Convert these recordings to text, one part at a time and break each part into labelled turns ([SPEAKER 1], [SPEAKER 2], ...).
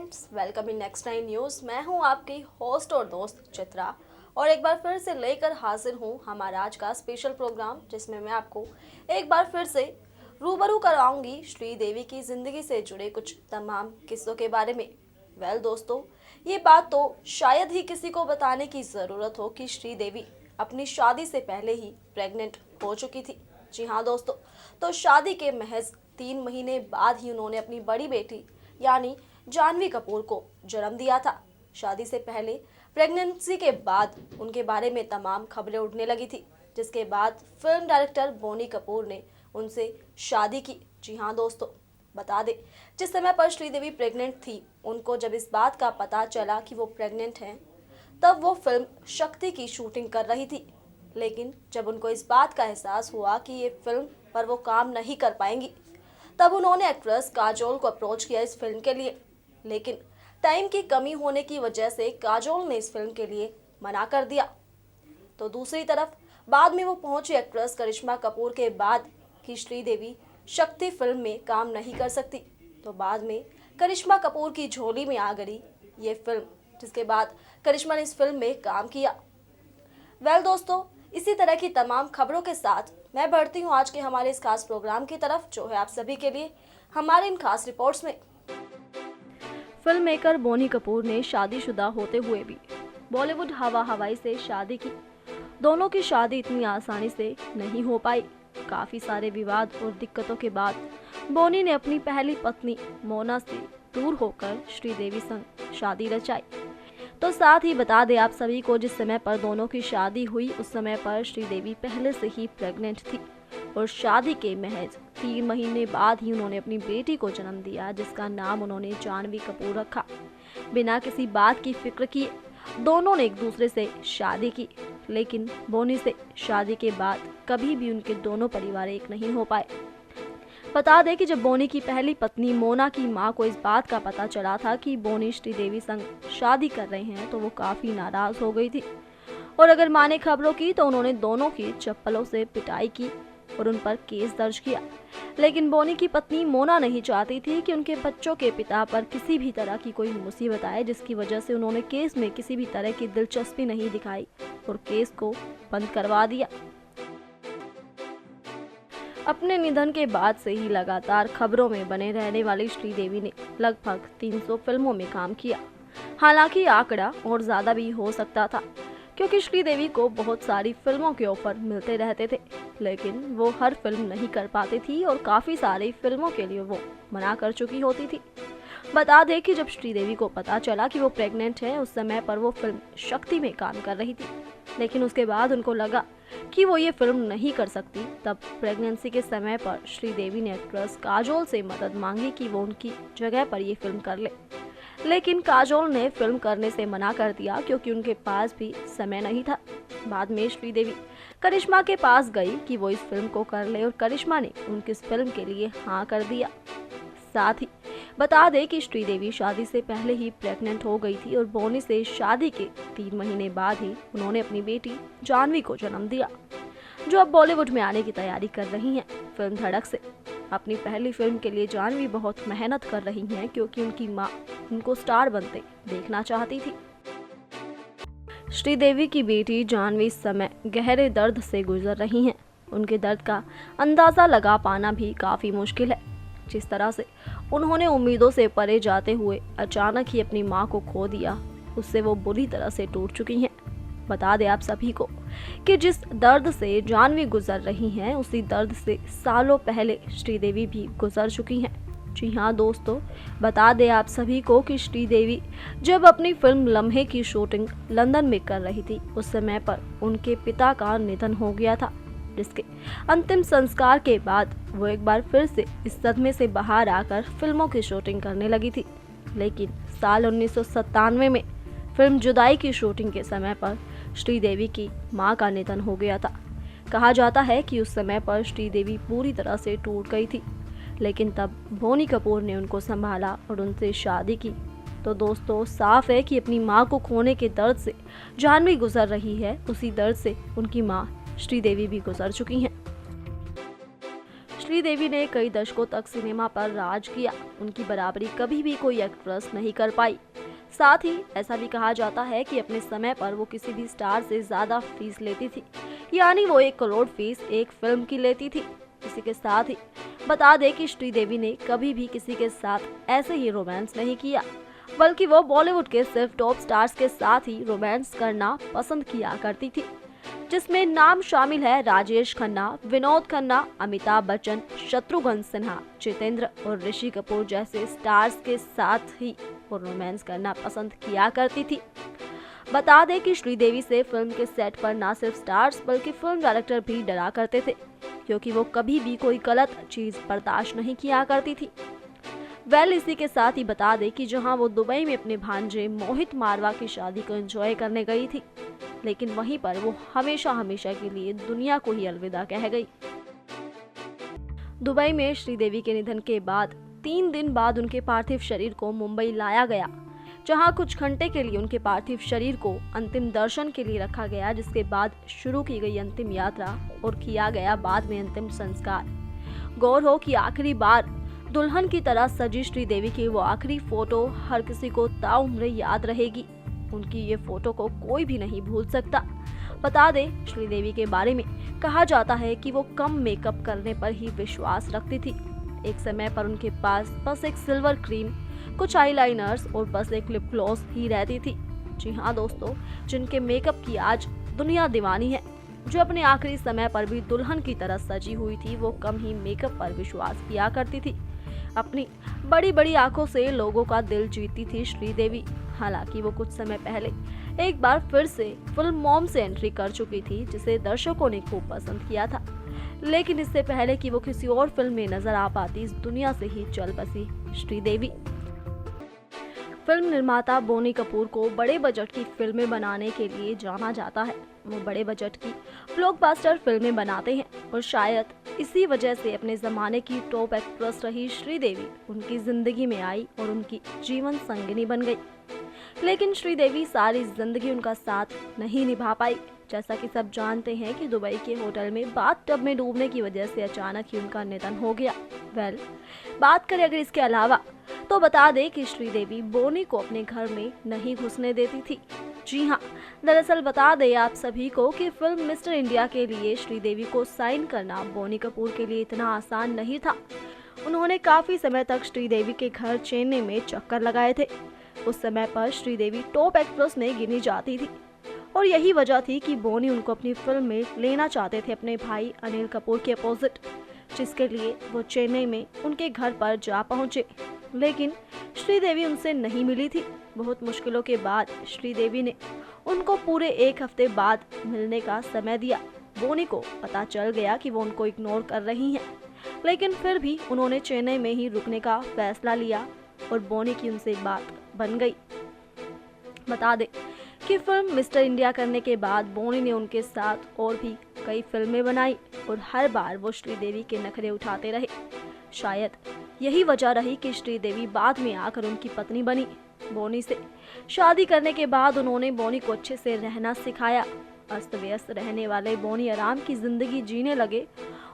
[SPEAKER 1] Friends, welcome in next 9 news. मैं हूं आपकी होस्ट और दोस्त चित्रा और एक बार फिर से लेकर हाजिर हूं हमारा आज का स्पेशल प्रोग्राम, जिसमें मैं आपको एक बार फिर से रूबरू कराऊंगी श्रीदेवी की ज़िंदगी से जुड़े कुछ तमाम किस्सों के बारे में। दोस्तों, ये बात तो शायद ही किसी को बताने की ज़रूरत हो कि श्रीदेवी अपनी शादी से पहले ही प्रेग्नेंट हो चुकी थी। जी हाँ दोस्तों, तो शादी के महज 3 महीने बाद ही उन्होंने अपनी बड़ी बेटी यानी जानवी कपूर को जन्म दिया था। शादी से पहले प्रेगनेंसी के बाद उनके बारे में तमाम खबरें उड़ने लगी थी, जिसके बाद फिल्म डायरेक्टर बोनी कपूर ने उनसे शादी की। जी हाँ दोस्तों, बता दें, जिस समय पर श्रीदेवी प्रेग्नेंट थी, उनको जब इस बात का पता चला कि वो प्रेग्नेंट हैं, तब वो फिल्म शक्ति की शूटिंग कर रही थी। लेकिन जब उनको इस बात का एहसास हुआ कि ये फिल्म पर वो काम नहीं कर पाएंगी, तब उन्होंने एक्ट्रेस काजोल को अप्रोच किया इस फिल्म के लिए। लेकिन टाइम की कमी होने की वजह से काजोल ने इस फिल्म के लिए मना कर दिया। तो दूसरी तरफ बाद में वो पहुंची एक्ट्रेस करिश्मा कपूर के बाद कि श्रीदेवी शक्ति फिल्म में काम नहीं कर सकती, तो बाद में करिश्मा कपूर की झोली में आ गई ये फिल्म, जिसके बाद करिश्मा ने इस फिल्म में काम किया। दोस्तों, इसी तरह की तमाम खबरों के साथ मैं बढ़ती हूँ आज के हमारे इस खास प्रोग्राम की तरफ, जो है आप सभी के लिए हमारे इन खास रिपोर्ट्स में। फिल्म मेकर बोनी कपूर ने शादीशुदा होते हुए भी बॉलीवुड हवा हवाई से शादी की। दोनों की शादी इतनी आसानी से नहीं हो पाई। काफी सारे विवाद और दिक्कतों के बाद बोनी ने अपनी पहली पत्नी मोना से दूर होकर श्रीदेवी संग शादी रचाई। तो साथ ही बता दें आप सभी को, जिस समय पर दोनों की शादी हुई उस समय पर श्रीदेवी पहले से ही प्रेग्नेंट थी और शादी के महज 3 महीने बाद ही उन्होंने अपनी बेटी को जन्म दिया, जिसका नाम उन्होंने जानवी कपूर रखा। बिना किसी बात की फिक्र किए दोनों ने एक दूसरे से शादी की, लेकिन बोनी से शादी के बाद कभी भी उनके दोनों परिवार एक नहीं हो पाए। बता दें कि जब बोनी की पहली पत्नी मोना की मां को इस बात का पता चला था कि बोनी श्रीदेवी संग शादी कर रहे हैं, तो वो काफी नाराज हो गई थी और अगर माने खबरों की तो उन्होंने दोनों की चप्पलों से पिटाई की और उन पर केस दर्ज किया। लेकिन बोनी की पत्नी मोना नहीं चाहती थी कि उनके बच्चों के पिता पर किसी भी तरह की कोई मुसीबत आए, जिसकी वजह से उन्होंने केस में किसी भी तरह की दिलचस्पी नहीं दिखाई और केस को बंद करवा दिया। अपने निधन के बाद से ही लगातार खबरों में बने रहने वाली श्रीदेवी ने लगभग 300 फिल्मों में काम किया। हालांकि आंकड़ा और ज्यादा भी हो सकता था, क्योंकि श्रीदेवी को बहुत सारी फिल्मों के ऑफर मिलते रहते थे, लेकिन वो हर फिल्म नहीं कर पाती थी और काफी सारी फिल्मों के लिए वो मना कर चुकी होती थी। बता दें कि जब श्रीदेवी को पता चला कि वो प्रेग्नेंट है, उस समय पर वो फिल्म शक्ति में काम कर रही थी, लेकिन उसके बाद उनको लगा कि वो ये फिल्म नहीं कर सकती। तब प्रेगनेंसी के समय पर श्रीदेवी ने एक्ट्रेस काजोल से मदद मांगी कि वो उनकी जगह पर ये फिल्म कर ले, लेकिन काजोल ने फिल्म करने से मना कर दिया, क्योंकि उनके पास भी समय नहीं था। बाद में श्रीदेवी करिश्मा के पास गई कि वो इस फिल्म को कर ले और करिश्मा ने उनकी इस फिल्म के लिए हाँ कर दिया। साथ ही बता दें कि श्रीदेवी शादी से पहले ही प्रेग्नेंट हो गई थी और बोनी से शादी के 3 महीने बाद ही उन्होंने अपनी बेटी जानवी को जन्म दिया, जो अब बॉलीवुड में आने की तैयारी कर रही हैं फिल्म धड़क से। अपनी पहली फिल्म के लिए जानवी बहुत मेहनत कर रही हैं, क्योंकि उनकी मां उनको स्टार बनते देखना चाहती थी। श्रीदेवी की बेटी जानवी इस समय गहरे दर्द से गुजर रही हैं। उनके दर्द का अंदाजा लगा पाना भी काफी मुश्किल है। जिस तरह से उन्होंने उम्मीदों से परे जाते हुए अचानक ही अपनी मां को खो दिया, उससे वो बुरी तरह से टूट चुकी हैं। बता दें आप सभी को कि जिस दर्द से जानवी गुजर रही हैं, उसी दर्द से सालों पहले श्रीदेवी भी गुजर चुकी हैं। जी हाँ दोस्तों, बता दें आप सभी को कि श्रीदेवी जब अपनी फिल्म लम्हे की शूटिंग लंदन में कर रही थी, उस समय पर उनके पिता का निधन हो गया था, जिसके अंतिम संस्कार के बाद वो एक बार फिर से इस सदमे से बाहर आकर फिल्मों की शूटिंग करने लगी थी। लेकिन साल 1997 में फिल्म जुदाई की शूटिंग के समय पर श्रीदेवी की मां का निधन हो गया था। कहा जाता है कि उस समय पर श्रीदेवी पूरी तरह से टूट गई थी, लेकिन तब बोनी कपूर ने उनको संभाला और उनसे शादी की। तो दोस्तों, साफ है कि अपनी मां को खोने के दर्द से जानवी गुजर रही है, उसी दर्द से उनकी मां श्रीदेवी भी गुजर चुकी हैं। श्रीदेवी ने कई दशकों तक सिनेमा पर राज किया। उनकी बराबरी कभी भी कोई एक्ट्रेस नहीं कर पाई। साथ ही ऐसा भी कहा जाता है कि अपने समय पर वो किसी भी स्टार से ज्यादा फीस लेती थी, यानी वो 1 करोड़ फीस एक फिल्म की लेती थी। इसी के साथ ही बता दें कि श्रीदेवी ने कभी भी किसी के साथ ऐसे ही रोमांस नहीं किया, बल्कि वो बॉलीवुड के सिर्फ टॉप स्टार्स के साथ ही रोमांस करना पसंद किया करती थी, जिसमें नाम शामिल है राजेश खन्ना, विनोद खन्ना, अमिताभ बच्चन, शत्रुघ्न सिन्हा, जितेंद्र और ऋषि कपूर जैसे स्टार्स के साथ ही वो रोमांस करना पसंद किया करती थी। बता दें कि श्रीदेवी से फिल्म के सेट पर न सिर्फ स्टार्स बल्कि फिल्म डायरेक्टर भी डरा करते थे, क्योंकि वो कभी भी कोई गलत चीज बर्दाश्त नहीं किया करती थी। इसी के साथ ही बता दें कि जहां वो दुबई में अपने भांजे मोहित मारवा की शादी को एंजॉय करने गई थी, लेकिन वहीं पर वो हमेशा हमेशा के लिए दुनिया को ही अलविदा कह गई। दुबई में श्रीदेवी के निधन के बाद 3 दिन बाद उनके पार्थिव शरीर को मुंबई लाया गया, जहां कुछ घंटे के लिए उनके पार्थिव शरीर को अंतिम दर्शन के लिए रखा गया, जिसके बाद शुरू की गई अंतिम यात्रा और किया गया बाद में अंतिम संस्कार। गौर हो कि आखिरी बार दुल्हन की तरह सजी श्रीदेवी की वो आखिरी फोटो हर किसी को ताउम्र याद रहेगी। उनकी ये फोटो को कोई भी नहीं भूल सकता। बता दें, श्रीदेवी के बारे में कहा जाता है कि वो कम मेकअप करने पर ही विश्वास रखती थी। एक समय पर उनके पास बस एक सिल्वर क्रीम, कुछ आईलाइनर्स और बस एक लिप ग्लॉस ही रहती थी। जी हाँ दोस्तों, जिनके मेकअप की आज दुनिया दीवानी है, जो अपने आखिरी समय पर भी दुल्हन की तरह सजी हुई थी, वो कम ही मेकअप पर विश्वास किया करती थी। अपनी बड़ी बड़ी आंखों से लोगों का दिल जीतती थी श्रीदेवी। हालांकि वो कुछ समय पहले एक बार फिर से फिल्म मॉम से एंट्री कर चुकी थी, जिसे दर्शकों ने खूब पसंद किया था। लेकिन इससे पहले कि वो किसी और फिल्म में नजर आ पाती, इस दुनिया से ही चल बसी श्रीदेवी। फिल्म निर्माता बोनी कपूर को बड़े बजट की फिल्में बनाने के लिए जाना जाता है। वो बड़े बजट की ब्लॉकबस्टर फिल्में बनाते हैं और शायद इसी वजह से अपने जमाने की टॉप एक्ट्रेस रही श्रीदेवी उनकी जिंदगी में आई और उनकी जीवन संगिनी बन गई। लेकिन श्रीदेवी सारी जिंदगी उनका साथ नहीं निभा पाई। जैसा कि सब जानते हैं कि दुबई के होटल में बाथटब में डूबने की वजह से अचानक ही उनका निधन हो गया। बात करें अगर इसके अलावा, तो बता दें कि श्रीदेवी बोनी को अपने घर में नहीं घुसने देती थी। जी हाँ, दरअसल बता दें आप सभी को कि फिल्म मिस्टर इंडिया के लिए श्रीदेवी को साइन करना बोनी कपूर के लिए इतना आसान नहीं था। उन्होंने काफी समय तक श्रीदेवी के घर चेन्नई में चक्कर लगाए थे। उस समय पर श्रीदेवी टॉप एक्ट्रेस में गिनी जाती थी और यही वजह थी कि बोनी उनको अपनी फिल्म में लेना चाहते थे अपने भाई अनिल कपूर के अपोजिट, जिसके लिए वो चेन्नई में उनके घर पर जा पहुंचे। लेकिन श्रीदेवी उनसे नहीं मिली थी। बहुत मुश्किलों के बाद श्रीदेवी ने उनको पूरे 1 हफ्ते बाद मिलने का समय दिया। बोनी को पता चल गया कि वो उनको इग्नोर कर रही हैं, लेकिन फिर भी उन्होंने चेन्नई में ही रुकने का फैसला लिया और बोनी की उनसे बात बन गई। बता दें कि फिल्म मिस्टर इंडिया करने के बाद बोनी ने उनके साथ और भी कई फिल्में बनाई और हर बार वो श्रीदेवी के नखरे उठाते रहे। शायद यही वजह रही कि श्रीदेवी बाद में आकर उनकी पत्नी बनी। बोनी से शादी करने के बाद उन्होंने बोनी को अच्छे से रहना सिखाया। अस्त व्यस्त रहने वाले बोनी आराम की जिंदगी जीने लगे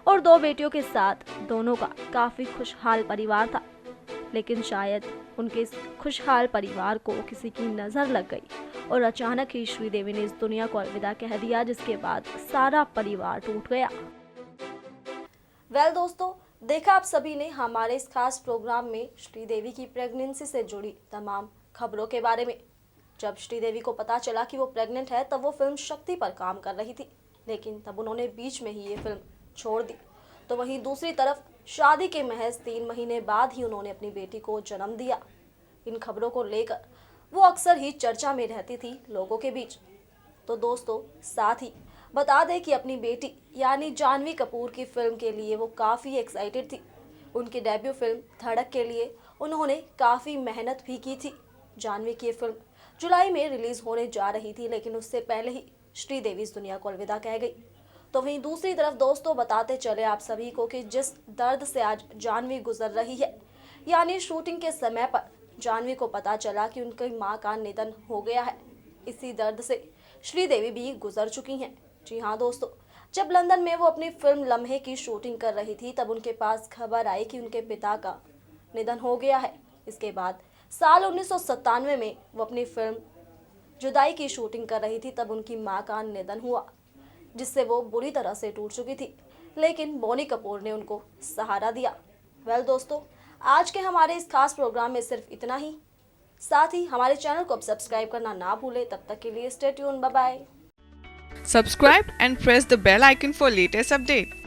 [SPEAKER 1] और 2 बेटियों के साथ दोनों का काफी खुशहाल परिवार था। लेकिन शायद उनके इस खुशहाल परिवार को किसी की नजर लग गई और अचानक ही श्रीदेवी ने इस दुनिया को अलविदा कह दिया, जिसके बाद सारा परिवार टूट गया। दोस्तों, देखा आप सभी ने हमारे इस खास प्रोग्राम में श्रीदेवी की प्रेगनेंसी से जुड़ी तमाम खबरों के बारे में। जब श्रीदेवी को पता चला कि वो प्रेग्नेंट है, तब वो फिल्म शक्ति पर काम कर रही थी, लेकिन तब उन्होंने बीच में ही ये फिल्म छोड़ दी। तो वहीं दूसरी तरफ शादी के महज 3 महीने बाद ही उन्होंने अपनी बेटी को जन्म दिया। इन खबरों को लेकर वो अक्सर ही चर्चा में रहती थी लोगों के बीच। तो दोस्तों, साथ ही बता दें कि अपनी बेटी यानी जानवी कपूर की फिल्म के लिए वो काफ़ी एक्साइटेड थी। उनकी डेब्यू फिल्म धड़क के लिए उन्होंने काफ़ी मेहनत भी की थी। जानवी की ये फिल्म जुलाई में रिलीज होने जा रही थी, लेकिन उससे पहले ही श्रीदेवी इस दुनिया को अलविदा कह गई। तो वहीं दूसरी तरफ दोस्तों, बताते चले आप सभी को कि जिस दर्द से आज जानवी गुजर रही है, यानी शूटिंग के समय पर जानवी को पता चला कि उनकी मां का निधन हो गया है, इसी दर्द से श्रीदेवी भी गुजर चुकी हैं। जी हाँ दोस्तों, जब लंदन में वो अपनी फिल्म लम्हे की शूटिंग कर रही थी तब उनके पास खबर आई कि उनके पिता का निधन हो गया है। इसके बाद साल 1997 में वो अपनी फिल्म जुदाई की शूटिंग कर रही थी तब उनकी मां का निधन हुआ, जिससे वो बुरी तरह से टूट चुकी थी। लेकिन बोनी कपूर ने उनको सहारा दिया। वेल दोस्तों, आज के हमारे इस खास प्रोग्राम में सिर्फ इतना ही। साथ ही हमारे चैनल को अब सब्सक्राइब करना ना भूलें। तब तक के लिए stay tune, bye bye.
[SPEAKER 2] Subscribe and press the bell icon for latest update.